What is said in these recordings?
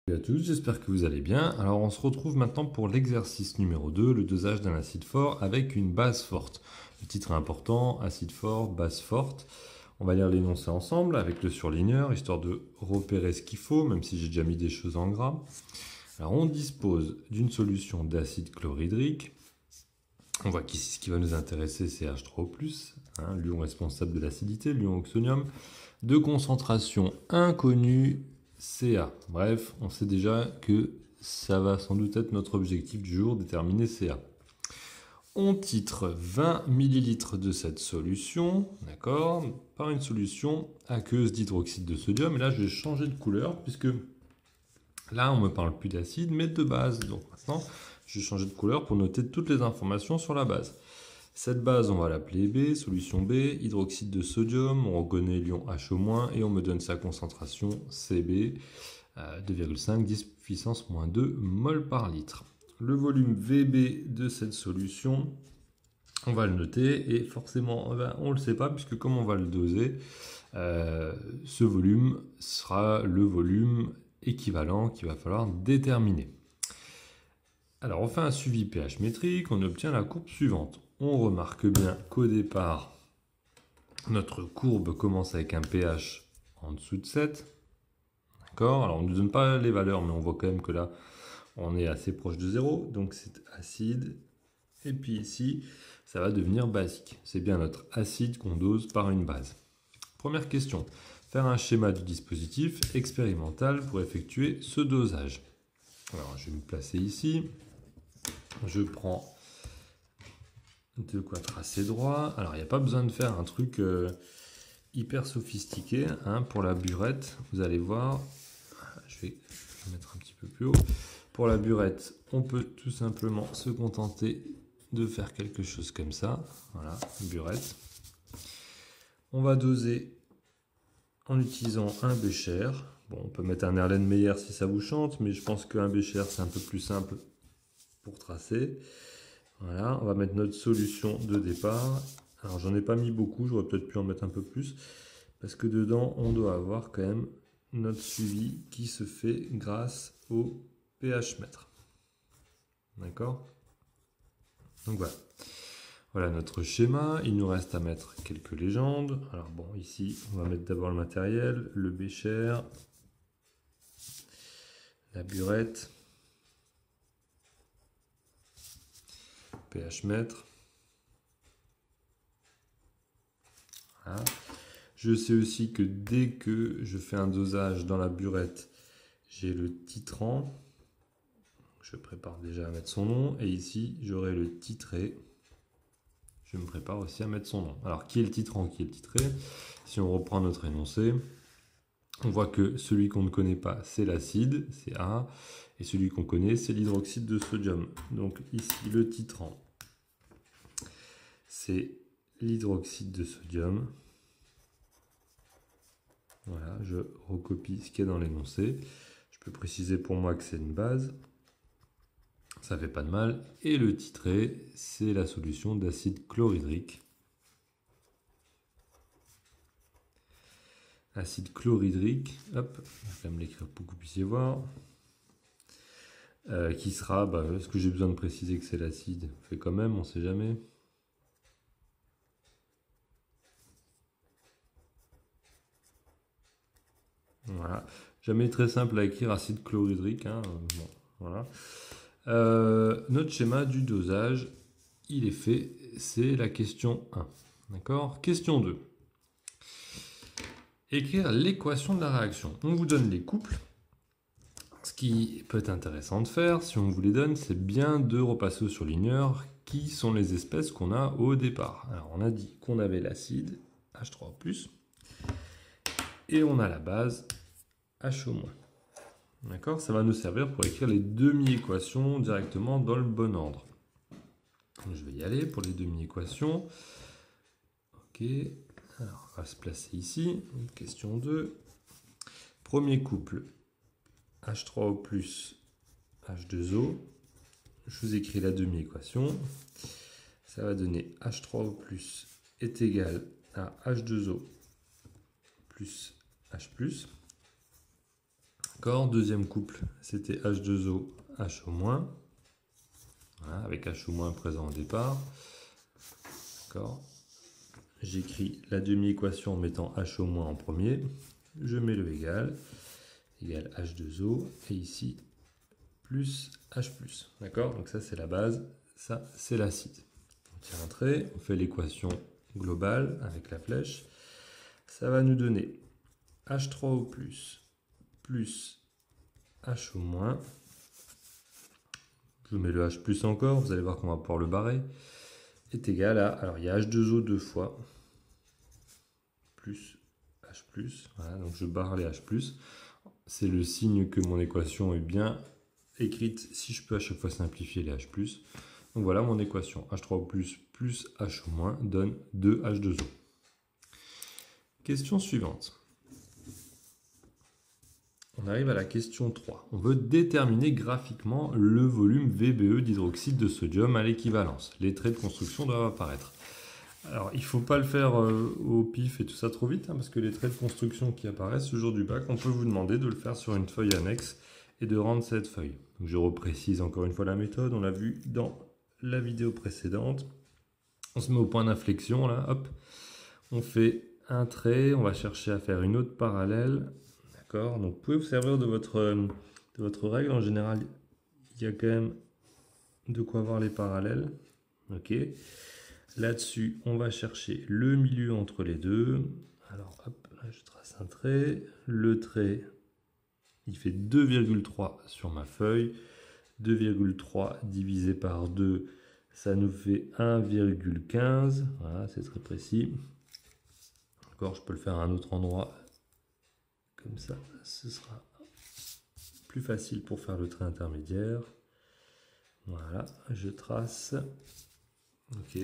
Salut à tous, j'espère que vous allez bien. Alors on se retrouve maintenant pour l'exercice numéro 2, le dosage d'un acide fort avec une base forte. Le titre est important, acide fort, base forte. On va lire l'énoncé ensemble avec le surligneur, histoire de repérer ce qu'il faut, même si j'ai déjà mis des choses en gras. Alors on dispose d'une solution d'acide chlorhydrique. On voit qu'ici ce qui va nous intéresser c'est H3O+, l'ion responsable de l'acidité, l'ion oxonium, de concentration inconnue, Ca. Bref, on sait déjà que ça va sans doute être notre objectif du jour, déterminer Ca. On titre 20 ml de cette solution, d'accord, par une solution aqueuse d'hydroxyde de sodium. Et là, je vais changer de couleur, puisque là, on ne me parle plus d'acide, mais de base. Donc maintenant, je vais changer de couleur pour noter toutes les informations sur la base. Cette base, on va l'appeler B, solution B, hydroxyde de sodium, on reconnaît l'ion HO- et on me donne sa concentration Cb, 2,5, 10 puissance moins 2 mol par litre. Le volume Vb de cette solution, on va le noter et forcément, on ne le sait pas puisque comme on va le doser, ce volume sera le volume équivalent qu'il va falloir déterminer. Alors on fait un suivi pH métrique, on obtient la courbe suivante. On remarque bien qu'au départ, notre courbe commence avec un pH en dessous de 7. D'accord? Alors on ne nous donne pas les valeurs, mais on voit quand même que là, on est assez proche de 0. Donc c'est acide. Et puis ici, ça va devenir basique. C'est bien notre acide qu'on dose par une base. Première question. Faire un schéma du dispositif expérimental pour effectuer ce dosage. Alors je vais me placer ici. Je prends de quoi tracer droit. Alors, il n'y a pas besoin de faire un truc hyper sophistiqué pour la burette. Vous allez voir, je vais mettre un petit peu plus haut. Pour la burette, on peut tout simplement se contenter de faire quelque chose comme ça. Voilà, burette. On va doser en utilisant un bécher. Bon, on peut mettre un Erlenmeyer si ça vous chante, mais je pense qu'un bécher, c'est un peu plus simple pour tracer. Voilà, on va mettre notre solution de départ. Alors j'en ai pas mis beaucoup, j'aurais peut-être pu en mettre un peu plus, parce que dedans on doit avoir quand même notre suivi qui se fait grâce au pH mètre. D'accord? Donc voilà. Voilà notre schéma, il nous reste à mettre quelques légendes. Alors bon, ici on va mettre d'abord le matériel, le bécher, la burette, pH mètre. Voilà. Je sais aussi que dès que je fais un dosage dans la burette, j'ai le titrant. Je prépare déjà à mettre son nom. Et ici, j'aurai le titré. Je me prépare aussi à mettre son nom. Alors, qui est le titrant, qui est le titré? Si on reprend notre énoncé, on voit que celui qu'on ne connaît pas, c'est l'acide, c'est A. Et celui qu'on connaît, c'est l'hydroxyde de sodium. Donc ici, le titrant, c'est l'hydroxyde de sodium. Voilà, je recopie ce qu'il y a dans l'énoncé. Je peux préciser pour moi que c'est une base. Ça fait pas de mal. Et le titré, c'est la solution d'acide chlorhydrique. Acide chlorhydrique, hop, je vais quand même l'écrire pour que vous puissiez voir. Qui sera, est-ce que j'ai besoin de préciser que c'est l'acide? On fait quand même, on ne sait jamais. Voilà. Jamais très simple à écrire acide chlorhydrique. Bon, voilà. Notre schéma du dosage, il est fait. C'est la question 1. D'accord? Question 2. Écrire l'équation de la réaction. On vous donne les couples. Ce qui peut être intéressant de faire, si on vous les donne, c'est bien de repasser au surligneur qui sont les espèces qu'on a au départ. Alors, on a dit qu'on avait l'acide, H3+, et on a la base, HO-. D'accord? Ça va nous servir pour écrire les demi-équations directement dans le bon ordre. Donc, je vais y aller pour les demi-équations. Ok, alors on va se placer ici. Question 2. Premier couple, H3O+, H2O. Je vous écris la demi-équation. Ça va donner H3O+ est égal à H2O plus H+. D'accord, deuxième couple, c'était H2O, H-. Voilà, avec H- présent au départ. D'accord. J'écris la demi-équation en mettant H- en premier. Je mets le égal H2O, et ici, plus H+. D'accord, donc ça c'est la base, ça c'est l'acide. On tire un trait, on fait l'équation globale avec la flèche. Ça va nous donner H3O+, plus H-. Je mets le H+ encore, vous allez voir qu'on va pouvoir le barrer. Est égal à, alors il y a H2O deux fois, plus H+. Voilà, donc je barre les H+. C'est le signe que mon équation est bien écrite, si je peux à chaque fois simplifier les H+. Donc voilà mon équation, H3O+, plus H- donne 2H2O. Question suivante. On arrive à la question 3. On veut déterminer graphiquement le volume VBE d'hydroxyde de sodium à l'équivalence. Les traits de construction doivent apparaître. Alors, il ne faut pas le faire au pif et tout ça trop vite, hein, parce que les traits de construction qui apparaissent le jour du bac, on peut vous demander de le faire sur une feuille annexe et de rendre cette feuille. Donc, je reprécise encore une fois la méthode, on l'a vu dans la vidéo précédente. On se met au point d'inflexion, là, hop. On fait un trait, on va chercher à faire une autre parallèle. D'accord, donc vous pouvez vous servir de votre règle. En général, il y a quand même de quoi voir les parallèles. Ok. Là-dessus, on va chercher le milieu entre les deux. Alors, hop, là, je trace un trait. Le trait, il fait 2,3 sur ma feuille. 2,3 divisé par 2, ça nous fait 1,15. Voilà, c'est très précis. D'accord, je peux le faire à un autre endroit. Comme ça, ce sera plus facile pour faire le trait intermédiaire. Voilà, je trace. Ok.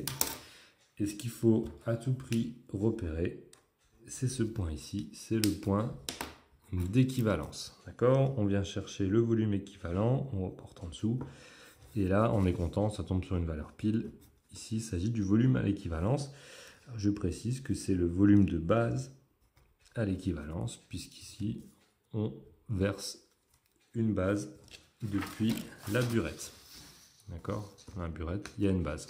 Et ce qu'il faut à tout prix repérer, c'est ce point ici, c'est le point d'équivalence. D'accord? On vient chercher le volume équivalent, on reporte en dessous. Et là, on est content, ça tombe sur une valeur pile. Ici, il s'agit du volume à l'équivalence. Je précise que c'est le volume de base à l'équivalence, puisqu'ici, on verse une base depuis la burette. D'accord? Dans la burette, il y a une base.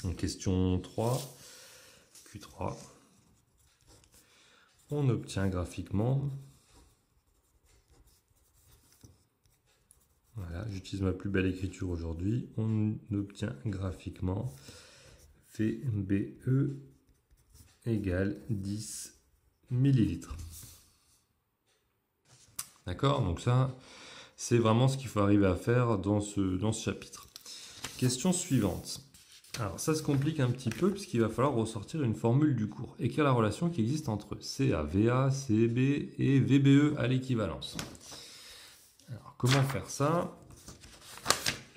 Donc, question 3, Q3. On obtient graphiquement, voilà, j'utilise ma plus belle écriture aujourd'hui, on obtient graphiquement VBE égale 10 millilitres. D'accord? Donc ça, c'est vraiment ce qu'il faut arriver à faire dans ce chapitre. Question suivante. Alors ça se complique un petit peu puisqu'il va falloir ressortir une formule du cours. Écrire la relation qui existe entre CaVa, CB et VBE à l'équivalence. Alors comment faire ça?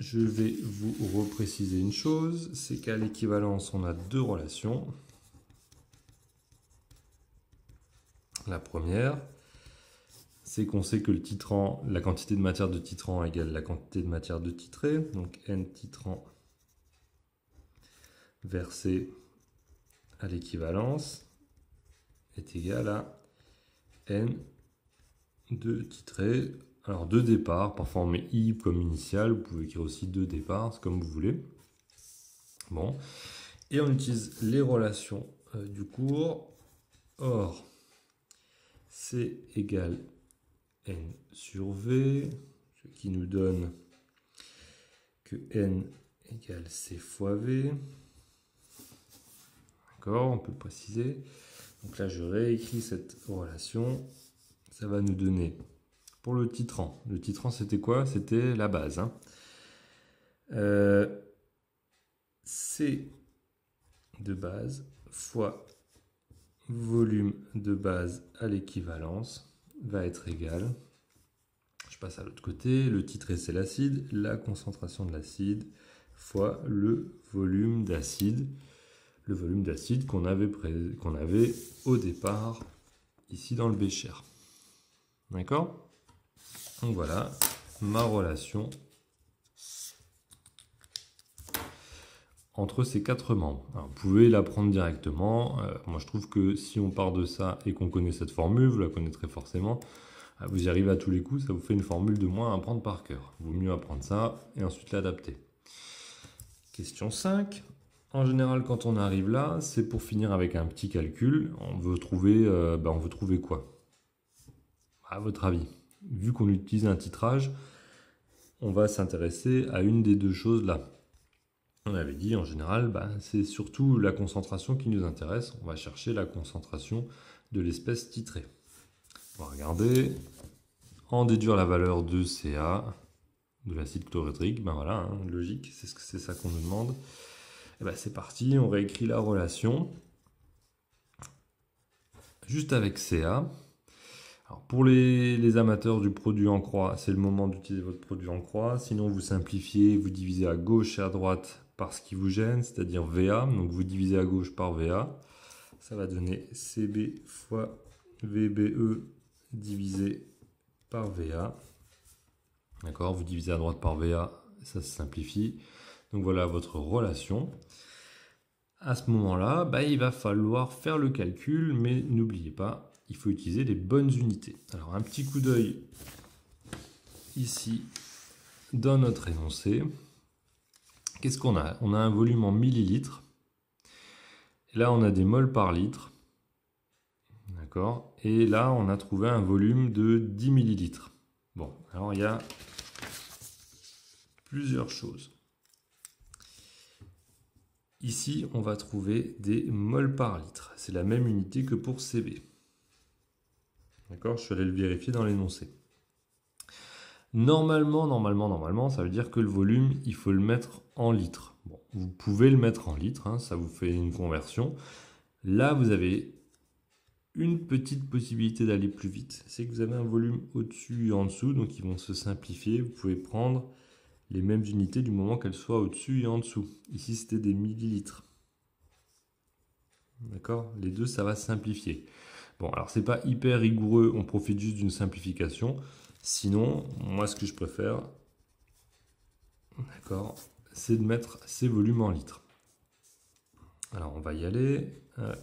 Je vais vous repréciser une chose, c'est qu'à l'équivalence on a deux relations. La première, c'est qu'on sait que le titrant, la quantité de matière de titrant égale la quantité de matière de titré, donc N titrant versé à l'équivalence est égal à N de titré. Alors deux départs, parfois on met I comme initial, vous pouvez écrire aussi deux départs, c'est comme vous voulez. Bon, et on utilise les relations du cours. Or, C égale N sur V, ce qui nous donne que N égale C fois V. D'accord, on peut le préciser. Donc là, je réécris cette relation. Ça va nous donner, pour le titrant c'était quoi? C'était la base. Hein. C de base fois volume de base à l'équivalence va être égal, je passe à l'autre côté, le titré c'est l'acide, la concentration de l'acide fois le volume d'acide qu'on avait au départ ici dans le bécher. D'accord? Donc voilà ma relation entre ces quatre membres. Alors, vous pouvez la prendre directement. Moi, je trouve que si on part de ça et qu'on connaît cette formule, vous la connaîtrez forcément. Ah, vous y arrivez à tous les coups, ça vous fait une formule de moins à apprendre par cœur. Vaut mieux apprendre ça et ensuite l'adapter. Question 5. En général, quand on arrive là, c'est pour finir avec un petit calcul. On veut trouver quoi? À votre avis, vu qu'on utilise un titrage, on va s'intéresser à une des deux choses là. On avait dit en général, c'est surtout la concentration qui nous intéresse. On va chercher la concentration de l'espèce titrée. On va regarder, en déduire la valeur de Ca, de l'acide chlorhydrique, voilà, hein, logique, c'est ça qu'on nous demande. Et c'est parti, on réécrit la relation. Juste avec Ca. Alors pour les amateurs du produit en croix, c'est le moment d'utiliser votre produit en croix. Sinon, vous simplifiez, vous divisez à gauche et à droite par ce qui vous gêne, c'est-à-dire VA. Donc vous divisez à gauche par VA. Ça va donner CB fois VBE divisé par VA. D'accord, vous divisez à droite par VA, ça se simplifie. Donc voilà votre relation. À ce moment-là, il va falloir faire le calcul, mais n'oubliez pas, il faut utiliser les bonnes unités. Alors un petit coup d'œil ici dans notre énoncé. Qu'est-ce qu'on a? On a un volume en millilitres. Et là, on a des moles par litre. D'accord? Et là, on a trouvé un volume de 10 millilitres. Bon, alors il y a plusieurs choses. Ici, on va trouver des moles par litre. C'est la même unité que pour CB. D'accord? Je suis allé le vérifier dans l'énoncé. Normalement, ça veut dire que le volume, il faut le mettre en litres. Bon, vous pouvez le mettre en litres, hein, ça vous fait une conversion. Là, vous avez une petite possibilité d'aller plus vite. C'est que vous avez un volume au-dessus et en dessous, donc ils vont se simplifier. Vous pouvez prendre les mêmes unités du moment qu'elles soient au-dessus et en dessous. Ici, c'était des millilitres. D'accord? Les deux, ça va simplifier. Bon, alors c'est pas hyper rigoureux, on profite juste d'une simplification. Sinon, moi ce que je préfère, d'accord, c'est de mettre ces volumes en litres. Alors on va y aller.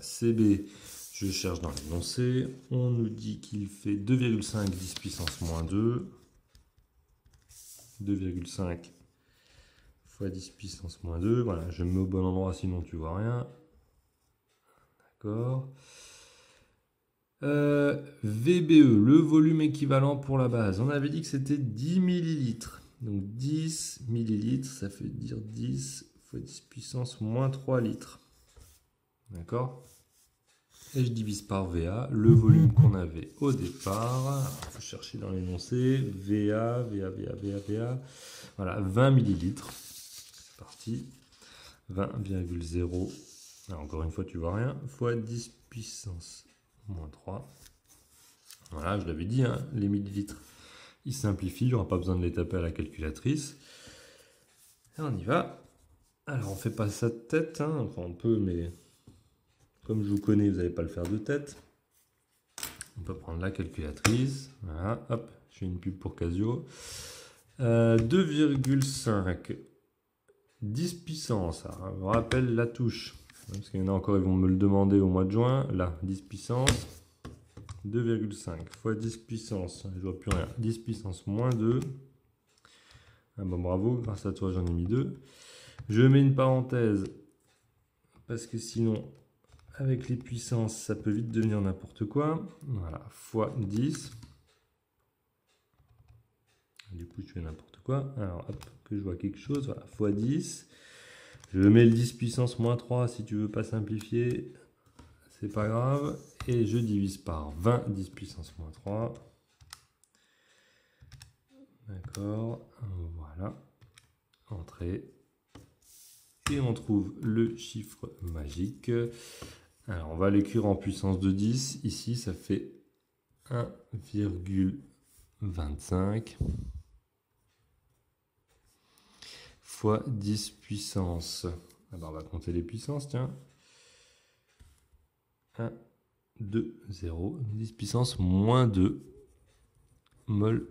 CB, je cherche dans l'énoncé. On nous dit qu'il fait 2,5 10 puissance moins 2. 2,5 fois 10 puissance moins 2. Voilà, je me mets au bon endroit sinon tu vois rien. D'accord. VBE, le volume équivalent pour la base. On avait dit que c'était 10 millilitres. Donc 10 millilitres, ça fait dire 10 fois 10 puissance moins 3 litres. D'accord? Et je divise par VA, le volume qu'on avait au départ. Il faut chercher dans l'énoncé. VA. Voilà, 20 millilitres. C'est parti. 20,0. Encore une fois, tu vois rien. Fois 10 puissance moins 3. Voilà, je l'avais dit, hein, les millilitres, ils simplifient, il n'y aura pas besoin de les taper à la calculatrice. Et on y va. Alors, on ne fait pas ça de tête, hein. Enfin, on peut, mais comme je vous connais, vous n'allez pas le faire de tête. On peut prendre la calculatrice. Voilà, hop, je fais une pub pour Casio. 2,5. 10 puissance, alors, je vous rappelle la touche. Parce qu'il y en a encore, ils vont me le demander au mois de juin. Là, 10 puissance. 2,5 fois 10 puissance, je vois plus rien, 10 puissance moins 2. Ah bon, bravo, grâce à toi j'en ai mis 2. Je mets une parenthèse, parce que sinon, avec les puissances, ça peut vite devenir n'importe quoi. Voilà, fois 10. Du coup, je fais n'importe quoi. Alors, hop, que je vois quelque chose, voilà, fois 10. Je mets le 10 puissance moins 3 si tu veux pas simplifier. C'est pas grave. Et je divise par 20, 10 puissance moins 3. D'accord. Voilà. Entrée. Et on trouve le chiffre magique. Alors, on va l'écrire en puissance de 10. Ici, ça fait 1,25 fois 10 puissance. Alors, on va compter les puissances, tiens. 1, 2, 0, 10 puissance moins 2 mol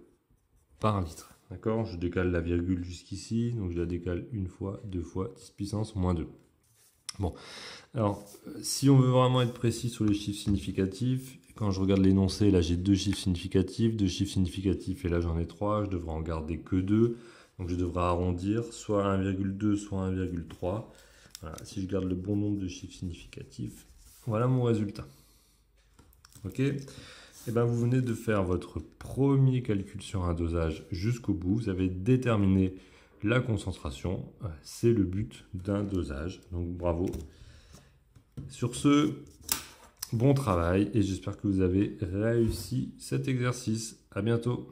par litre. D'accord? Je décale la virgule jusqu'ici, donc je la décale une fois, deux fois, 10 puissance moins 2. Bon, alors, si on veut vraiment être précis sur les chiffres significatifs, quand je regarde l'énoncé, là j'ai deux chiffres significatifs, et là j'en ai trois, je devrais en garder que deux. Donc je devrais arrondir, soit 1,2, soit 1,3. Voilà, si je garde le bon nombre de chiffres significatifs, voilà mon résultat. Ok? Et bien vous venez de faire votre premier calcul sur un dosage jusqu'au bout. Vous avez déterminé la concentration. C'est le but d'un dosage. Donc bravo. Sur ce, bon travail et j'espère que vous avez réussi cet exercice. À bientôt.